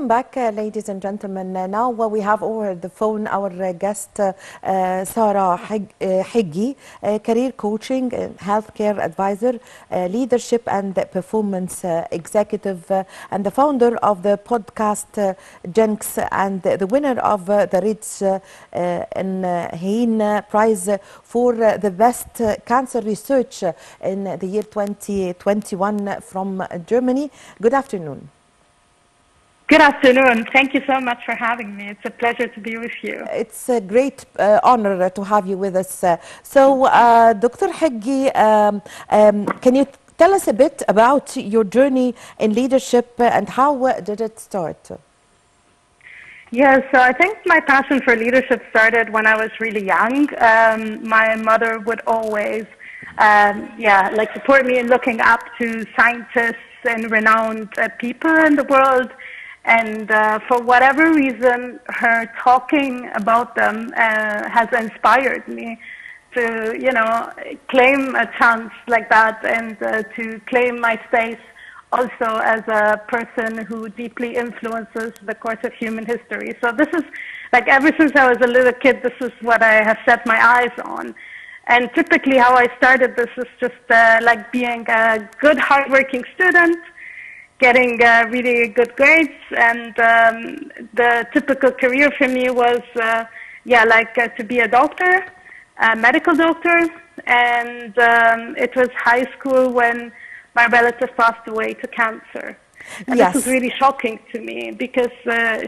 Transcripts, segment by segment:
back, ladies and gentlemen. Now we have over the phone our guest, Sarah Higgy, career coaching, healthcare advisor, leadership and performance executive, and the founder of the podcast Jenks, and the winner of the Ritz and Hein Prize for the best cancer research in the year 2021 from Germany. Good afternoon. Good afternoon. Thank you so much for having me. It's a pleasure to be with you. It's a great honor to have you with us. So, Dr. Higgy, can you tell us a bit about your journey in leadership and how did it start? Yeah, so I think my passion for leadership started when I was really young. My mother would always, support me in looking up to scientists and renowned people in the world. And for whatever reason, her talking about them has inspired me to, claim a chance like that and to claim my space also as a person who deeply influences the course of human history. So this is, like, ever since I was a little kid, this is what I have set my eyes on. And typically how I started this is just like being a good, hardworking student, getting really good grades, and the typical career for me was, to be a doctor, a medical doctor, and it was high school when my relative passed away to cancer. And Yes. This was really shocking to me because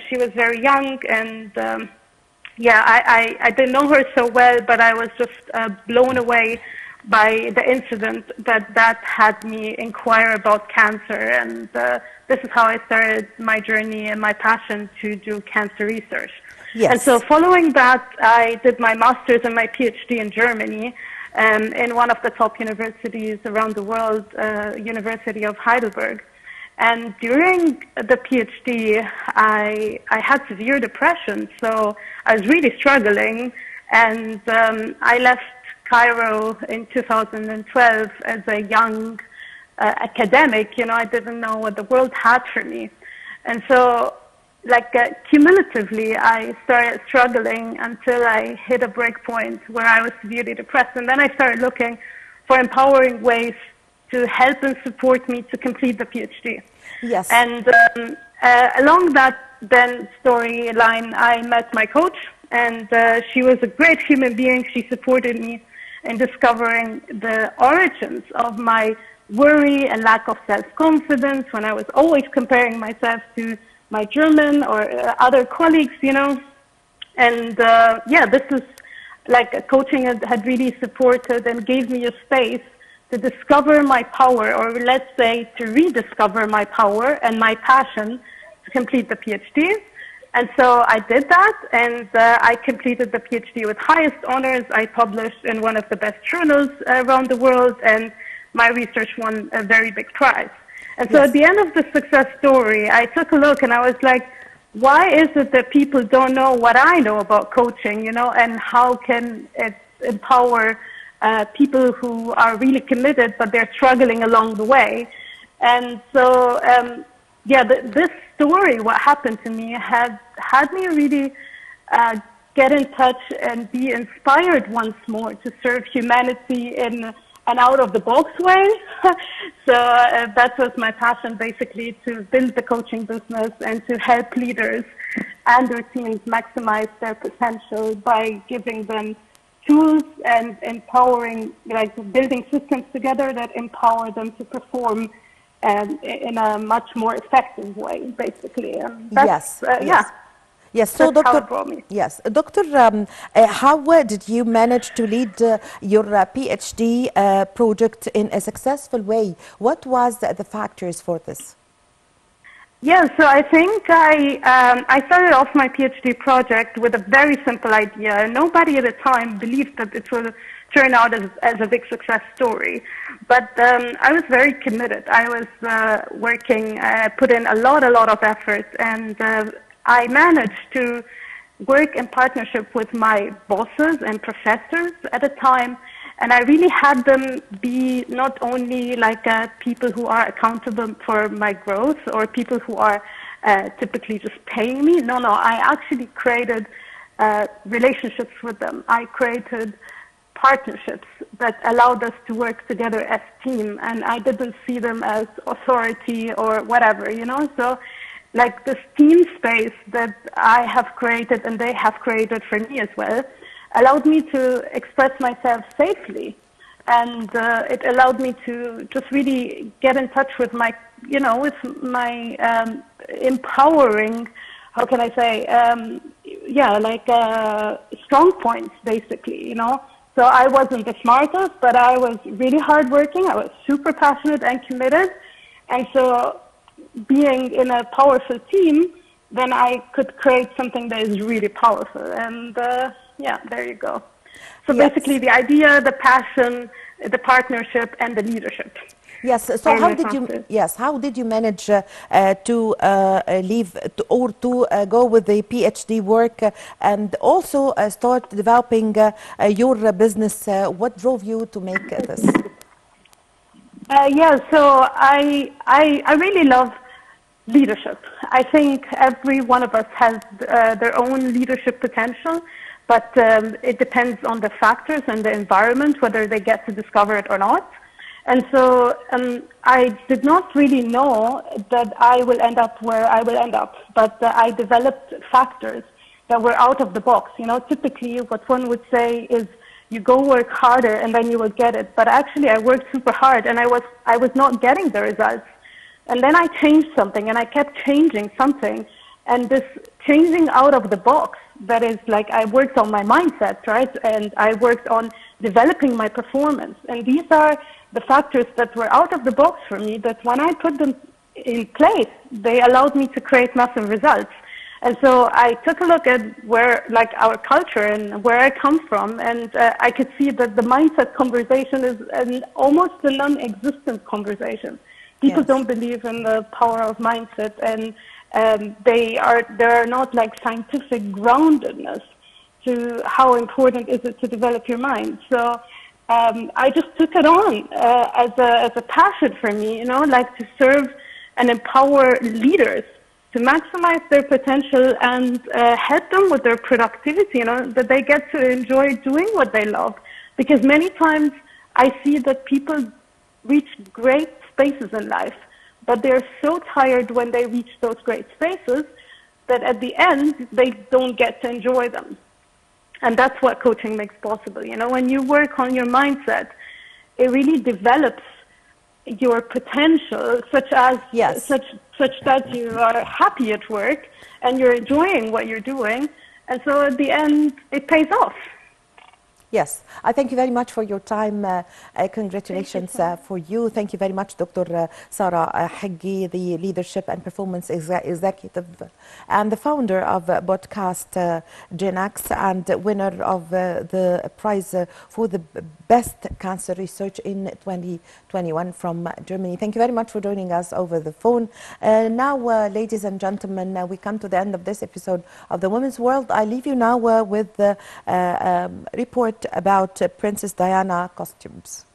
she was very young, and I didn't know her so well, but I was just blown away by the incident that had me inquire about cancer, and this is how I started my journey and my passion to do cancer research. Yes. And so following that, I did my master's and my PhD in Germany in one of the top universities around the world, University of Heidelberg. And during the PhD, I had severe depression, so I was really struggling, and I left Cairo in 2012 as a young academic. I didn't know what the world had for me. And so, cumulatively, I started struggling until I hit a break point where I was severely depressed. And then I started looking for empowering ways to help and support me to complete the PhD. Yes. And along that then storyline, I met my coach, and she was a great human being. She supported me in discovering the origins of my worry and lack of self-confidence when I was always comparing myself to my German or other colleagues, And this is like coaching had really supported and gave me a space to discover my power, or let's say to rediscover my power and my passion to complete the PhD. And so I did that, and I completed the PhD with highest honors. I published in one of the best journals around the world, and my research won a very big prize. And so At the end of the success story, I took a look and I was like, why is it that people don't know what I know about coaching, and how can it empower people who are really committed, but they're struggling along the way? And so, this story, what happened to me, had me really get in touch and be inspired once more to serve humanity in an out-of-the-box way. So that was my passion, basically, to build the coaching business and to help leaders and their teams maximize their potential by giving them tools and empowering, building systems together that empower them to perform in a much more effective way, basically. Yes. Yes, so Doctor, how did you manage to lead your PhD project in a successful way? What was the factors for this? Yeah, so I think I started off my PhD project with a very simple idea. Nobody at the time believed that it would turn out as a big success story. But I was very committed. I was working, put in a lot of effort, and I managed to work in partnership with my bosses and professors at the time, and I really had them be not only like people who are accountable for my growth, or people who are typically just paying me. No, I actually created relationships with them. I created partnerships that allowed us to work together as team, and I didn't see them as authority or whatever, you know. So like this team space that I have created and they have created for me as well allowed me to express myself safely, and it allowed me to just really get in touch with my, you know, with my empowering, how can I say, strong points, basically, you know. So I wasn't the smartest, but I was really hardworking. I was super passionate and committed. And so being in a powerful team, then I could create something that is really powerful. And yeah, there you go. So Yes. basically the idea, the passion, the partnership, and the leadership. Yes. So how did you manage to leave or to go with the PhD work and also start developing your business? What drove you to make this? Yeah, so I really love leadership. I think every one of us has their own leadership potential, but it depends on the factors and the environment, whether they get to discover it or not. And so I did not really know that I will end up where I will end up, but I developed factors that were out of the box. You know, typically what one would say is you go work harder and then you will get it. But actually I worked super hard and I was not getting the results. And then I changed something and I kept changing something. And this changing out of the box, that is like I worked on my mindset, right? And I worked on developing my performance. And these are the factors that were out of the box for me, that when I put them in place, they allowed me to create massive results. And so I took a look at where, like, our culture and where I come from, and I could see that the mindset conversation is almost a non-existent conversation. People don't believe in the power of mindset, and there are not like scientific groundedness to how important is it to develop your mind. So I just took it on as a passion for me, you know, like to serve and empower leaders to maximize their potential and help them with their productivity, you know, that they get to enjoy doing what they love. Because many times I see that people reach great spaces in life, but they're so tired when they reach those great spaces that at the end they don't get to enjoy them. And that's what coaching makes possible. You know, when you work on your mindset, it really develops your potential, such that you are happy at work and you're enjoying what you're doing. And so at the end, it pays off. Yes, I thank you very much for your time. Congratulations for you. Thank you very much, Dr. Sarah Heggi, the Leadership and Performance Executive and the founder of podcast Gen X and winner of the prize for the best cancer research in 2021 from Germany. Thank you very much for joining us over the phone. Now, ladies and gentlemen, we come to the end of this episode of The Women's World. I leave you now with the report about Princess Diana costumes.